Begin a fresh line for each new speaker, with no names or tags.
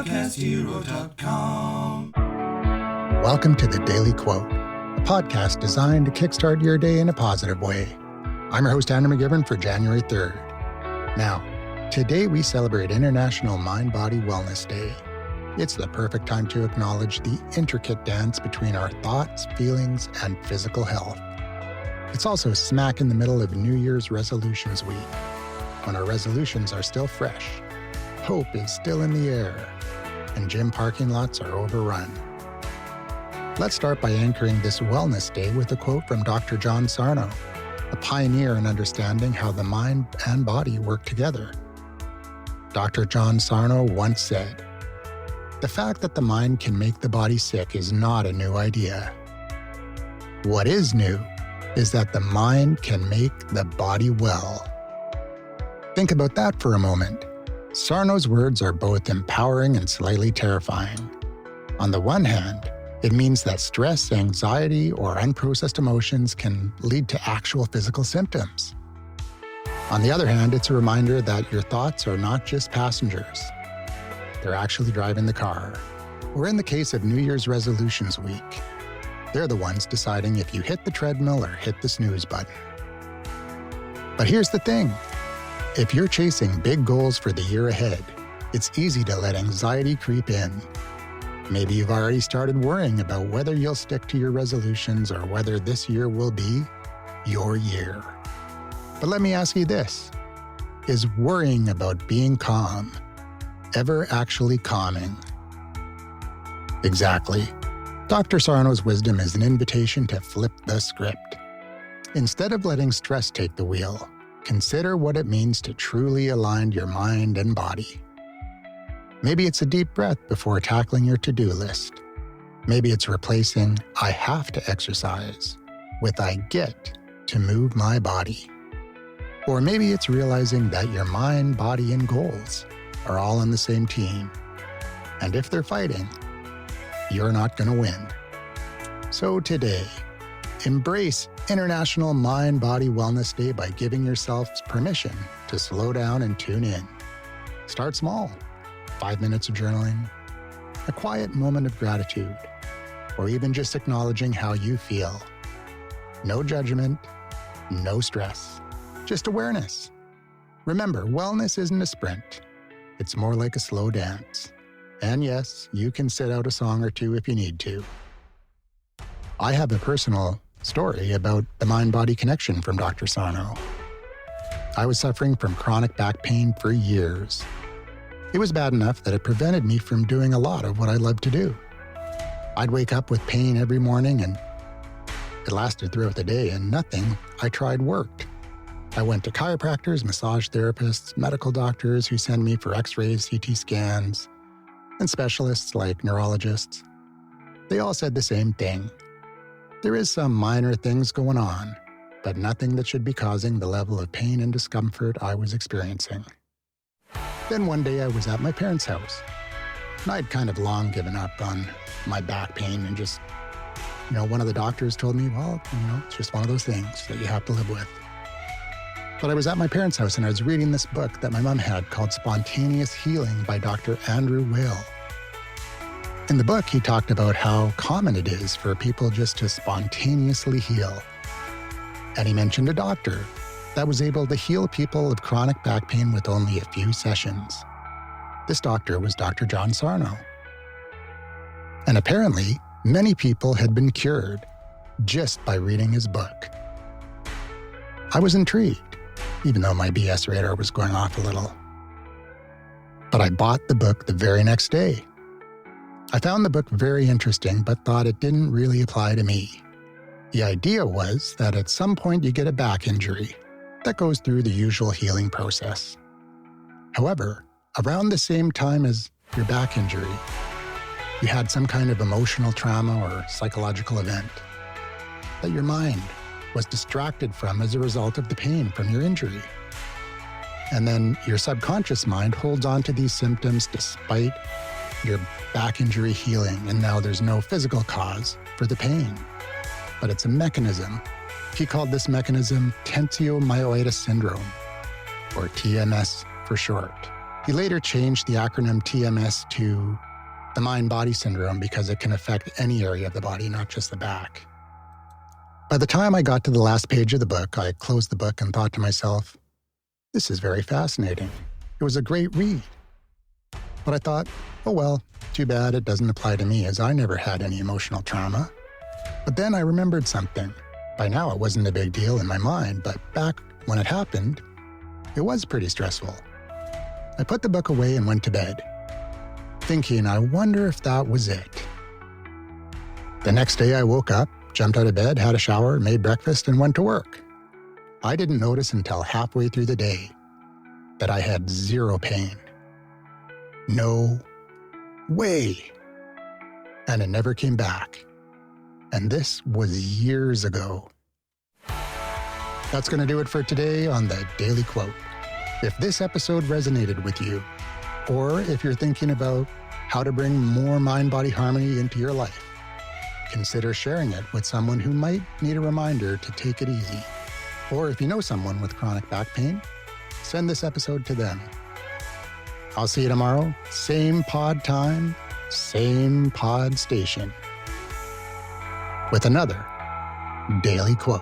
podcasthero.com.
Welcome to The Daily Quote, a podcast designed to kickstart your day in a positive way. I'm your host, McGivern, for January 3rd. Now, today we celebrate International Mind-Body Wellness Day. It's the perfect time to acknowledge the intricate dance between our thoughts, feelings, and physical health. It's also smack in the middle of New Year's Resolutions Week, when our resolutions are still fresh, hope is still in the air, and gym parking lots are overrun. Let's start by anchoring this Wellness Day with a quote from Dr. John Sarno, a pioneer in understanding how the mind and body work together. Dr. John Sarno once said, "The fact that the mind can make the body sick is not a new idea. What is new is that the mind can make the body well." Think about that for a moment. Sarno's words are both empowering and slightly terrifying. On the one hand, it means that stress, anxiety, or unprocessed emotions can lead to actual physical symptoms. On the other hand, it's a reminder that your thoughts are not just passengers. They're actually driving the car. Or in the case of New Year's Resolutions Week, they're the ones deciding if you hit the treadmill or hit the snooze button. But here's the thing. If you're chasing big goals for the year ahead, it's easy to let anxiety creep in. Maybe you've already started worrying about whether you'll stick to your resolutions or whether this year will be your year. But let me ask you this. Is worrying about being calm ever actually calming? Exactly. Dr. Sarno's wisdom is an invitation to flip the script. Instead of letting stress take the wheel, consider what it means to truly align your mind and body. Maybe it's a deep breath before tackling your to-do list. Maybe it's replacing "I have to exercise" with "I get to move my body." Or maybe it's realizing that your mind, body, and goals are all on the same team. And if they're fighting, you're not going to win. So today, embrace International Mind-Body Wellness Day by giving yourself permission to slow down and tune in. Start small. 5 minutes of journaling, a quiet moment of gratitude, or even just acknowledging how you feel. No judgment, no stress, just awareness. Remember, wellness isn't a sprint. It's more like a slow dance. And yes, you can sit out a song or two if you need to. I have a personal story about the mind-body connection from Dr. Sarno. I was suffering from chronic back pain for years. It was bad enough that it prevented me from doing a lot of what I love to do. I'd wake up with pain every morning, and it lasted throughout the day, and nothing I tried worked. I went to chiropractors, massage therapists, medical doctors who send me for x-rays, CT scans, and specialists like neurologists. They all said the same thing. There is some minor things going on, but nothing that should be causing the level of pain and discomfort I was experiencing. Then one day I was at my parents' house, and I'd kind of long given up on my back pain and just, one of the doctors told me, well, it's just one of those things that you have to live with. But I was at my parents' house and I was reading this book that my mom had called Spontaneous Healing by Dr. Andrew Weil. In the book, he talked about how common it is for people just to spontaneously heal. And he mentioned a doctor that was able to heal people of chronic back pain with only a few sessions. This doctor was Dr. John Sarno. And apparently, many people had been cured just by reading his book. I was intrigued, even though my BS radar was going off a little. But I bought the book the very next day. I found the book very interesting, but thought it didn't really apply to me. The idea was that at some point you get a back injury that goes through the usual healing process. However, around the same time as your back injury, you had some kind of emotional trauma or psychological event that your mind was distracted from as a result of the pain from your injury. And then your subconscious mind holds on to these symptoms despite your back injury healing, and now there's no physical cause for the pain. But it's a mechanism. He called this mechanism tensiomyelitis syndrome, or TMS for short. He later changed the acronym TMS to the mind-body syndrome because it can affect any area of the body, not just the back. By the time I got to the last page of the book, I closed the book and thought to myself, this is very fascinating. It was a great read. But I thought, oh well, too bad it doesn't apply to me as I never had any emotional trauma. But then I remembered something. By now it wasn't a big deal in my mind, but back when it happened, it was pretty stressful. I put the book away and went to bed, thinking, I wonder if that was it. The next day I woke up, jumped out of bed, had a shower, made breakfast, and went to work. I didn't notice until halfway through the day that I had zero pain. No way. And it never came back. And this was years ago. That's going to do it for today on the Daily Quote. If this episode resonated with you, or if you're thinking about how to bring more mind-body harmony into your life, consider sharing it with someone who might need a reminder to take it easy. Or if you know someone with chronic back pain, send this episode to them. I'll see you tomorrow, same pod time, same pod station, with another Daily Quote.